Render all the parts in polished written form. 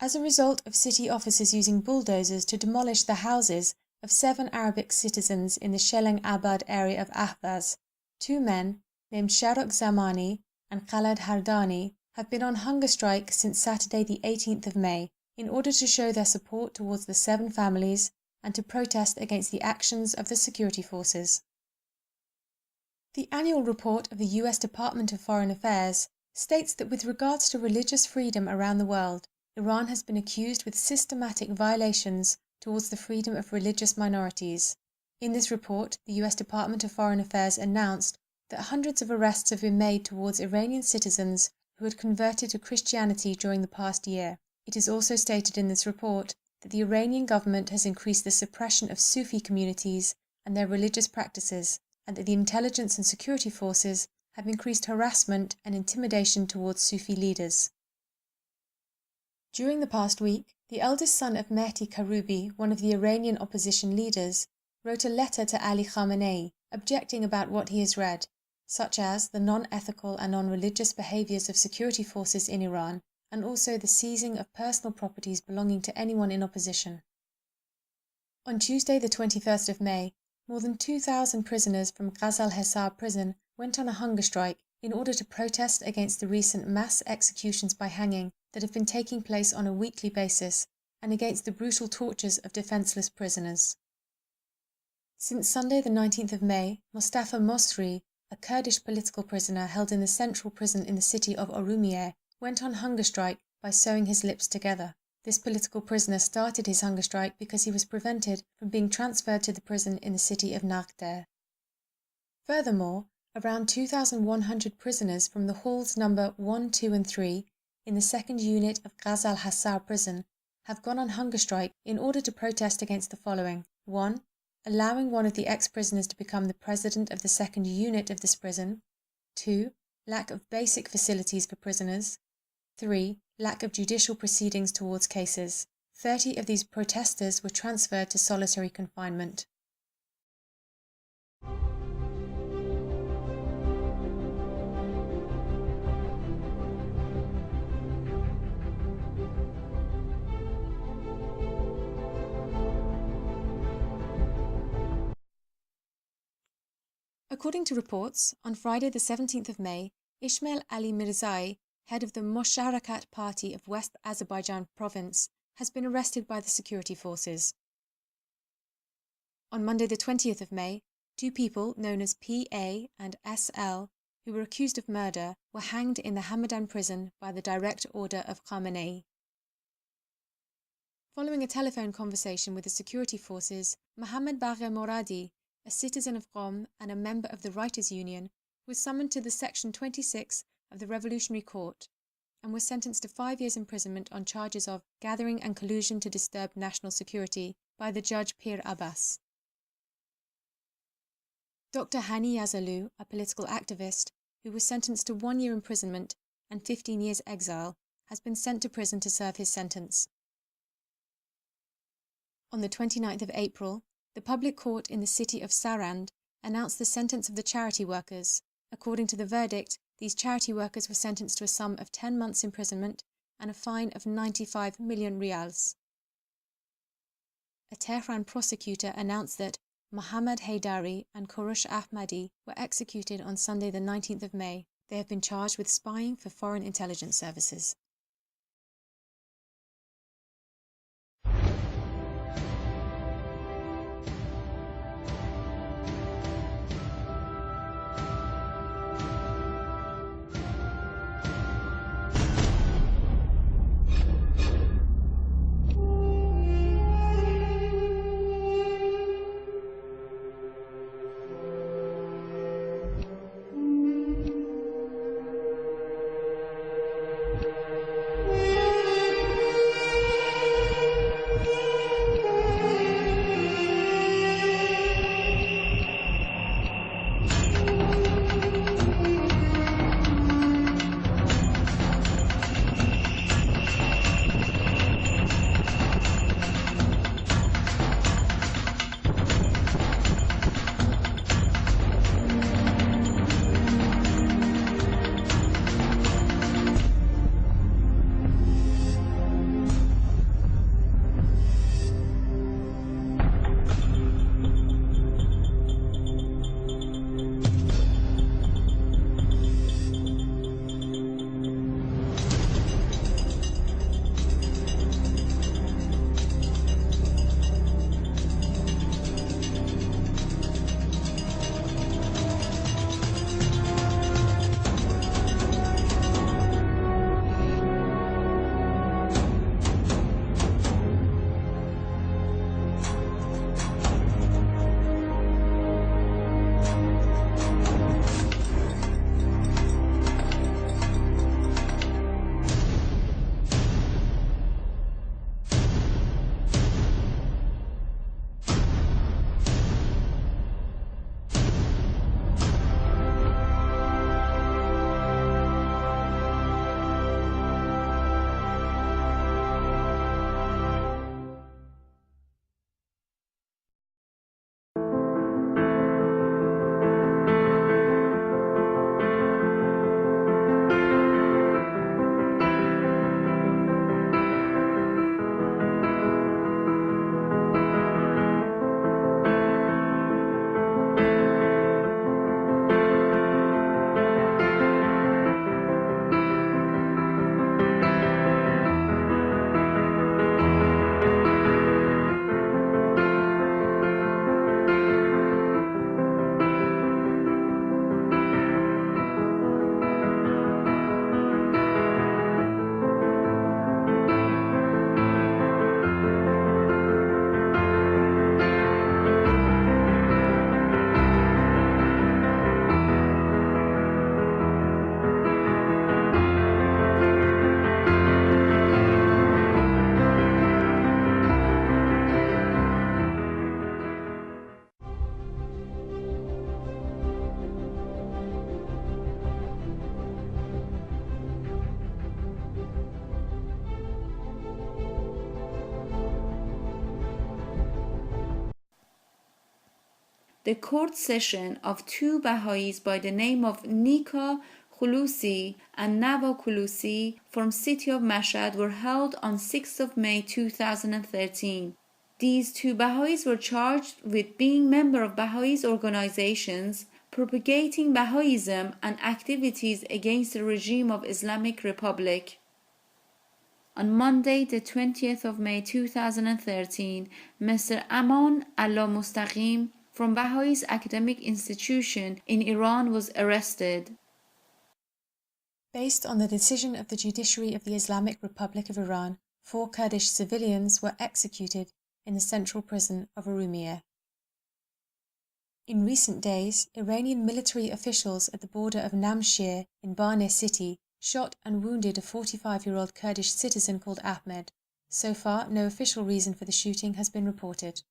As a result of city officers using bulldozers to demolish the houses of 7 Arabic citizens in the Sheleng Abad area of Ahvaz, 2 men, named Sharok Zamani and Khaled Hardani, have been on hunger strike since Saturday the 18th of May in order to show their support towards the 7 families and to protest against the actions of the security forces. The annual report of the US Department of Foreign Affairs states that with regards to religious freedom around the world, Iran has been accused with systematic violations towards the freedom of religious minorities. In this report, the US Department of Foreign Affairs announced that hundreds of arrests have been made towards Iranian citizens who had converted to Christianity during the past year. It is also stated in this report that the Iranian government has increased the suppression of Sufi communities and their religious practices, and that the intelligence and security forces have increased harassment and intimidation towards Sufi leaders. During the past week, the eldest son of Mehdi Karoubi, one of the Iranian opposition leaders, wrote a letter to Ali Khamenei objecting about what he has read, such as the non-ethical and non-religious behaviours of security forces in Iran, and also the seizing of personal properties belonging to anyone in opposition. On Tuesday the 21st of May, more than 2,000 prisoners from Ghazal Hesar prison went on a hunger strike in order to protest against the recent mass executions by hanging that have been taking place on a weekly basis and against the brutal tortures of defenceless prisoners. Since Sunday the 19th of May, Mustafa Mosri, a Kurdish political prisoner held in the central prison in the city of Urumiyeh, went on hunger strike by sewing his lips together. This political prisoner started his hunger strike because he was prevented from being transferred to the prison in the city of Naghter. Furthermore, around 2,100 prisoners from the halls number 1, 2 and 3 in the second unit of Ghazal Hesar prison have gone on hunger strike in order to protest against the following: 1. Allowing one of the ex-prisoners to become the president of the second unit of this prison. 2. Lack of basic facilities for prisoners. 3. Lack of judicial proceedings towards cases. 30 of these protesters were transferred to solitary confinement. According to reports, on Friday the 17th of May, Ismail Ali Mirzai, head of the Mosharakat Party of West Azerbaijan province, has been arrested by the security forces. On Monday the 20th of May, 2 people known as PA and SL, who were accused of murder, were hanged in the Hamadan prison by the direct order of Khamenei. Following a telephone conversation with the security forces, Mohammad Bagher Moradi, a citizen of Qom and a member of the Writers' Union, was summoned to the Section 26 of the Revolutionary Court and was sentenced to 5 years imprisonment on charges of gathering and collusion to disturb national security by the judge Pir Abbas. Dr. Hani Yazalu, a political activist, who was sentenced to 1 year imprisonment and 15 years exile, has been sent to prison to serve his sentence. On the 29th of April, the public court in the city of Sarand announced the sentence of the charity workers. According to the verdict, these charity workers were sentenced to a sum of 10 months' imprisonment and a fine of 95 million rials. A Tehran prosecutor announced that Mohammad Haydari and Kourosh Ahmadi were executed on Sunday the 19th of May. They have been charged with spying for foreign intelligence services. the court session of two Baha'is by the name of Nika Khulusi and Nawa Khulusi from city of Mashhad were held on 6th of May 2013. These two Baha'is were charged with being members of Baha'is organizations, propagating Baha'ism and activities against the regime of Islamic Republic. On Monday, the 20th of May 2013, Mr. Aman Allah Mustaqim from Baha'is Academic Institution in Iran was arrested. Based on the decision of the judiciary of the Islamic Republic of Iran, 4 Kurdish civilians were executed in the central prison of Urumiyeh. In recent days, Iranian military officials at the border of Namshir in Barneh city shot and wounded a 45-year-old Kurdish citizen called Ahmed. So far, no official reason for the shooting has been reported.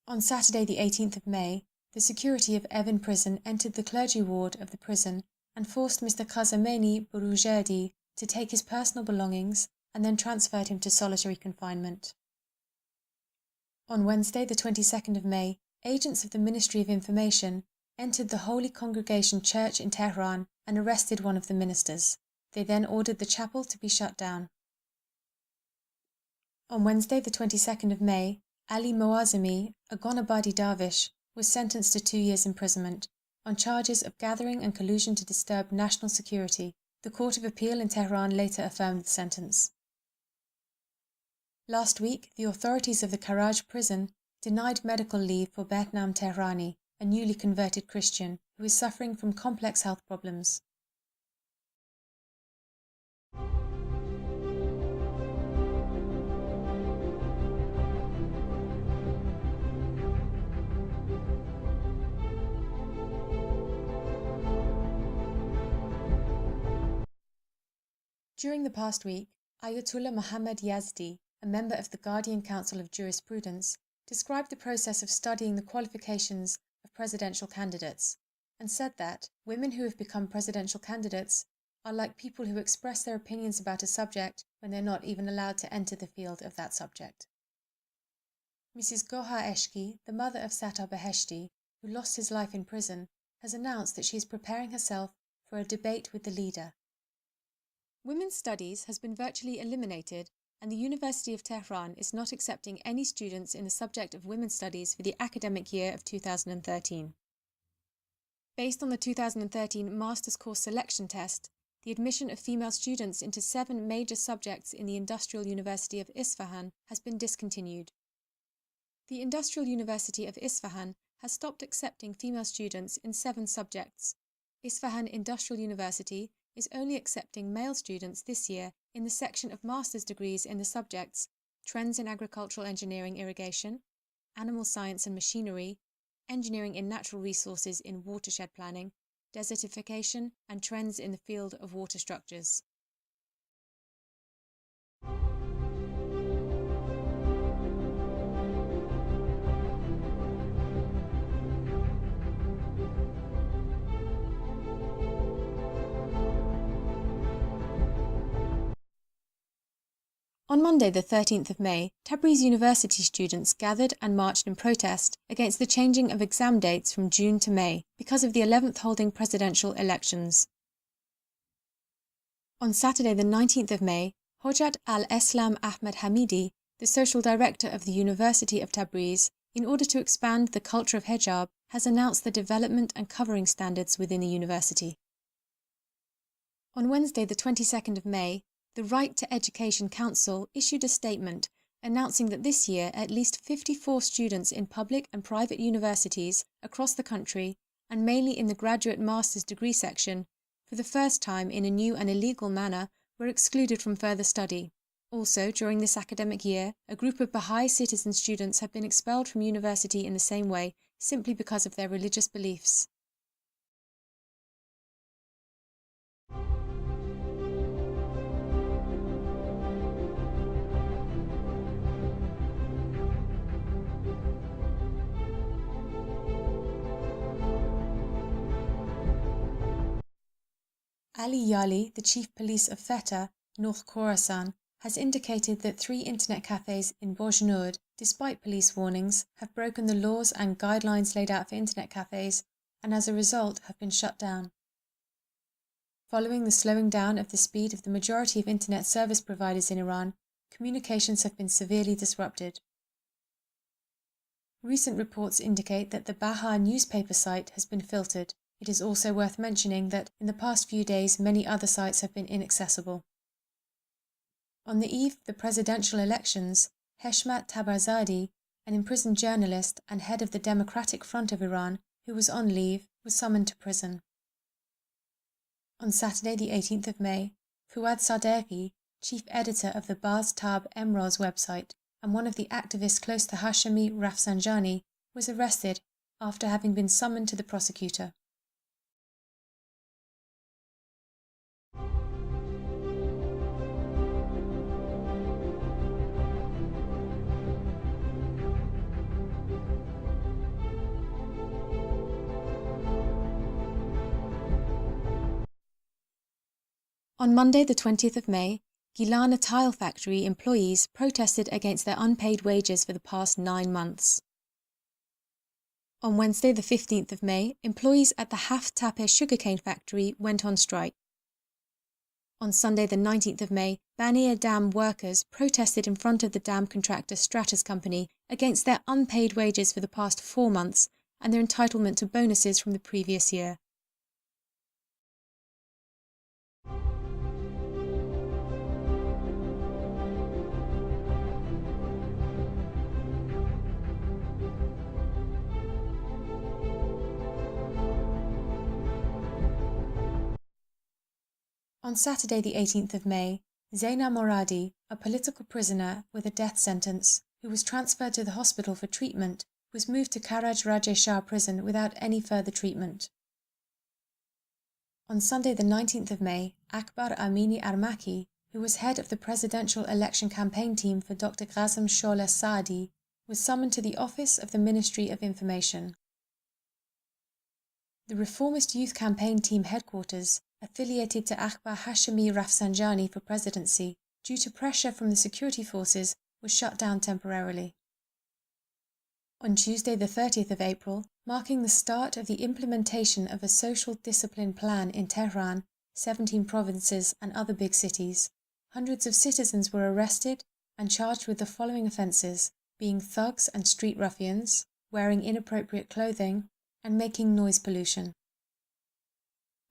On Saturday the 18th of May, the security of Evin prison entered the clergy ward of the prison and forced Mr. Khazameni Burujadi to take his personal belongings and then transferred him to solitary confinement. On Wednesday the 22nd of May, agents of the Ministry of Information entered the Holy Congregation Church in Tehran and arrested one of the ministers. They then ordered the chapel to be shut down. On Wednesday the 22nd of May, Ali Moazami, a Gonabadi Darvish, was sentenced to 2 years imprisonment on charges of gathering and collusion to disturb national security. The Court of Appeal in Tehran later affirmed the sentence. Last week, the authorities of the Karaj prison denied medical leave for Behnam Tehrani, a newly converted Christian who is suffering from complex health problems. During the past week, Ayatollah Muhammad Yazdi, a member of the Guardian Council of Jurisprudence, described the process of studying the qualifications of presidential candidates and said that women who have become presidential candidates are like people who express their opinions about a subject when they're not even allowed to enter the field of that subject. Mrs. Goha Eshki, the mother of Sattar Beheshti, who lost his life in prison, has announced that she is preparing herself for a debate with the leader. Women's studies has been virtually eliminated, and the University of Tehran is not accepting any students in the subject of women's studies for the academic year of 2013. Based on the 2013 Master's Course Selection Test, the admission of female students into 7 major subjects in the Industrial University of Isfahan has been discontinued. The Industrial University of Isfahan has stopped accepting female students in 7 subjects. Isfahan Industrial University is only accepting male students this year in the section of master's degrees in the subjects Trends in Agricultural Engineering Irrigation, Animal Science and Machinery, Engineering in Natural Resources in Watershed Planning, Desertification, and Trends in the Field of Water Structures. On Monday the 13th of May, Tabriz University students gathered and marched in protest against the changing of exam dates from June to May because of the 11th holding presidential elections. On Saturday the 19th of May, Hojat al-Eslam Ahmed Hamidi, the social director of the University of Tabriz, in order to expand the culture of hijab, has announced the development and covering standards within the university. On Wednesday the 22nd of May, the Right to Education Council issued a statement announcing that this year at least 54 students in public and private universities across the country, and mainly in the graduate master's degree section, for the first time in a new and illegal manner, were excluded from further study. Also, during this academic year, a group of Baha'i citizen students have been expelled from university in the same way, simply because of their religious beliefs. Ali Yali, the chief police of FETA, North Khorasan, has indicated that 3 internet cafes in Bojnoud despite police warnings, have broken the laws and guidelines laid out for internet cafes and as a result have been shut down. Following the slowing down of the speed of the majority of internet service providers in Iran, communications have been severely disrupted. Recent reports indicate that the Baha newspaper site has been filtered. It is also worth mentioning that in the past few days many other sites have been inaccessible. On the eve of the presidential elections, Heshmat Tabarzadeh, an imprisoned journalist and head of the Democratic Front of Iran, who was on leave, was summoned to prison. On Saturday the 18th of May, Fuad Sadeghi, chief editor of the Baz Tab Emroz website and one of the activists close to Hashemi Rafsanjani, was arrested after having been summoned to the prosecutor. On Monday the 20th of May, Gilana Tile Factory employees protested against their unpaid wages for the past 9 months. On Wednesday the 15th of May, employees at the Haft Tape sugarcane factory went on strike. On Sunday the 19th of May, Bania Dam workers protested in front of the dam contractor Stratus Company against their unpaid wages for the past 4 months and their entitlement to bonuses from the previous year. On Saturday the 18th of May, Zaina Moradi, a political prisoner with a death sentence, who was transferred to the hospital for treatment, was moved to Karaj Raje Shah prison without any further treatment. On Sunday the 19th of May, Akbar Amini Armaki, who was head of the presidential election campaign team for Dr. Ghazem Shola Saadi, was summoned to the office of the Ministry of Information. The Reformist Youth Campaign Team headquarters, affiliated to Akbar Hashemi Rafsanjani for presidency, due to pressure from the security forces, was shut down temporarily. On Tuesday the 30th of April, marking the start of the implementation of a social discipline plan in Tehran, 17 provinces and other big cities, hundreds of citizens were arrested and charged with the following offences, being thugs and street ruffians, wearing inappropriate clothing, and making noise pollution.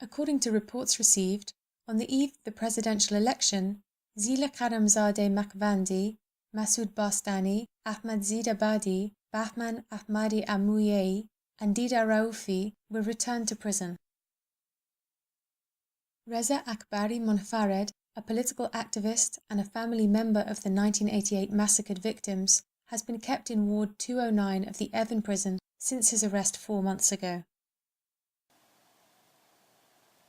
According to reports received, on the eve of the presidential election, Zila Karamzadeh Makvandi, Masoud Bastani, Ahmad Zida Badi, Bahman Ahmadi Amuyei, and Dida Raufi were returned to prison. Reza Akbari Monfared, a political activist and a family member of the 1988 massacred victims, has been kept in Ward 209 of the Evin prison since his arrest 4 months ago.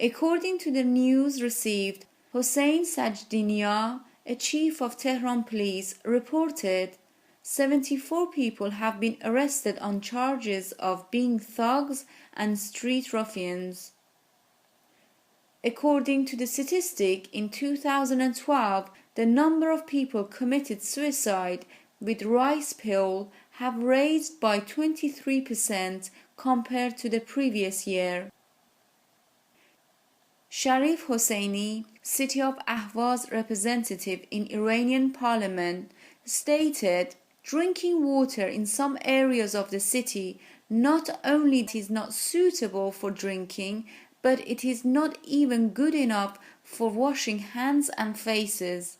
According to the news received, Hossein Sajdinia, a chief of Tehran police, reported 74 people have been arrested on charges of being thugs and street ruffians. According to the statistic, in 2012, the number of people committed suicide with rice pill have raised by 23% compared to the previous year. Sharif Hosseini, City of Ahvaz representative in Iranian parliament, stated drinking water in some areas of the city not only is not suitable for drinking, but it is not even good enough for washing hands and faces.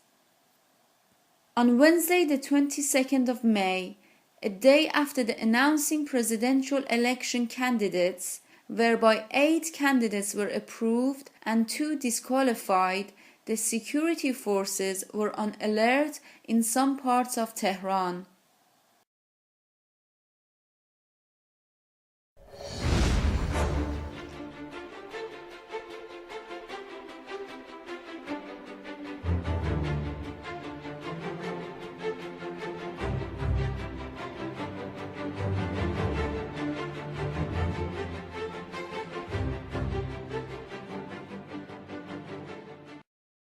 On Wednesday the 22nd of May, a day after the announcing presidential election candidates, whereby 8 candidates were approved and 2 disqualified, the security forces were on alert in some parts of Tehran.